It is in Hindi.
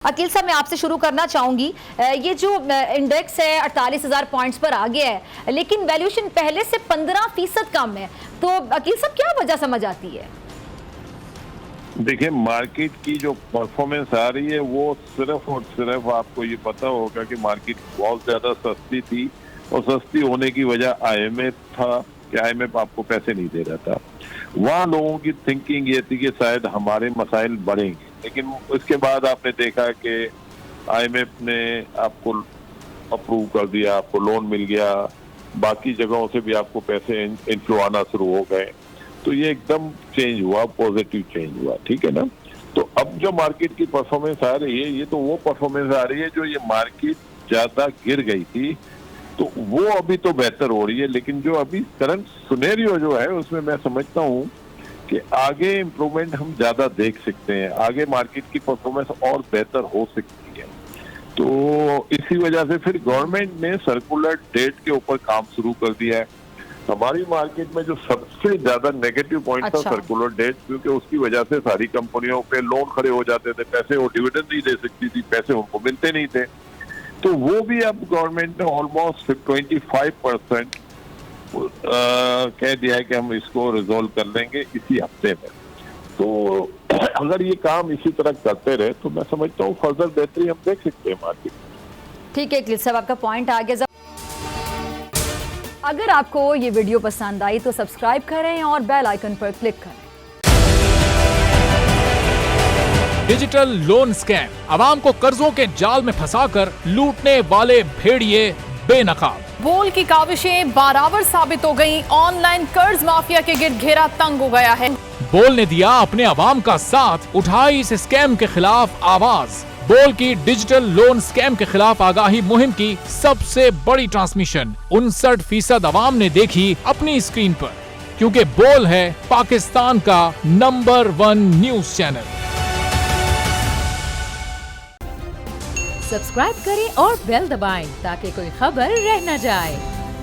अकील साहब, मैं आपसे शुरू करना चाहूंगी। ये जो इंडेक्स है 48,000 पॉइंट्स पर आ गया है, लेकिन वैल्यूएशन पहले से 15% कम है। तो अकील साहब, क्या वजह समझ आती है? देखिए, मार्केट की जो परफॉर्मेंस आ रही है वो सिर्फ और सिर्फ आपको ये पता होगा कि मार्केट बहुत ज्यादा सस्ती थी और सस्ती होने की वजह आईएमएफ था कि आईएमएफ आपको पैसे नहीं दे रहा था। वहाँ लोगों की थिंकिंग ये थी कि शायद हमारे मसाइल बढ़ेंगे, लेकिन उसके बाद आपने देखा कि आईएमएफ ने आपको अप्रूव कर दिया, आपको लोन मिल गया, बाकी जगहों से भी आपको पैसे इनफ्लो आना शुरू हो गए। तो ये एकदम चेंज हुआ, पॉजिटिव चेंज हुआ, ठीक है ना। तो अब जो मार्केट की परफॉर्मेंस आ रही है, ये तो वो परफॉर्मेंस आ रही है जो ये मार्केट ज्यादा गिर गई थी, तो वो अभी तो बेहतर हो रही है। लेकिन जो अभी करंट सिनेरियो जो है उसमें मैं समझता हूँ कि आगे इम्प्रूवमेंट हम ज्यादा देख सकते हैं, आगे मार्केट की परफॉर्मेंस और बेहतर हो सकती है। तो इसी वजह से फिर गवर्नमेंट ने सर्कुलर डेट के ऊपर काम शुरू कर दिया है। हमारी मार्केट में जो सबसे ज्यादा नेगेटिव पॉइंट था सर्कुलर डेट, क्योंकि उसकी वजह से सारी कंपनियों पे लोन खड़े हो जाते थे, पैसे वो डिविडेंड नहीं दे सकती थी, पैसे उनको मिलते नहीं थे। तो वो भी अब गवर्नमेंट ने ऑलमोस्ट 25% कह दिया है कि हम इसको रिजोल्व कर लेंगे इसी हफ्ते में। तो अगर ये काम इसी तरह करते रहे तो मैं समझता हूँ फर्दर बेहतरी हम देख सकते हैं मार्केट में। ठीक है अकील साहब, आपका पॉइंट आ गया। अगर आपको ये वीडियो पसंद आई तो सब्सक्राइब करें और बेल आइकन पर क्लिक करें। डिजिटल लोन स्कैम, आवाम को कर्जों के जाल में फंसाकर लूटने वाले भेड़िए बेनकाब। बोल की काविशें बाराबर साबित हो गईं। ऑनलाइन कर्ज माफिया के गिर्द घेरा तंग हो गया है। बोल ने दिया अपने आवाम का साथ, उठाई इस स्कैम के खिलाफ आवाज। बोल की डिजिटल लोन स्कैम के खिलाफ आगाही मुहिम की सबसे बड़ी ट्रांसमिशन 59% आवाम ने देखी अपनी स्क्रीन पर, क्योंकि बोल है पाकिस्तान का नंबर 1 न्यूज चैनल। सब्सक्राइब करें और बेल दबाएं ताकि कोई खबर रह न जाए।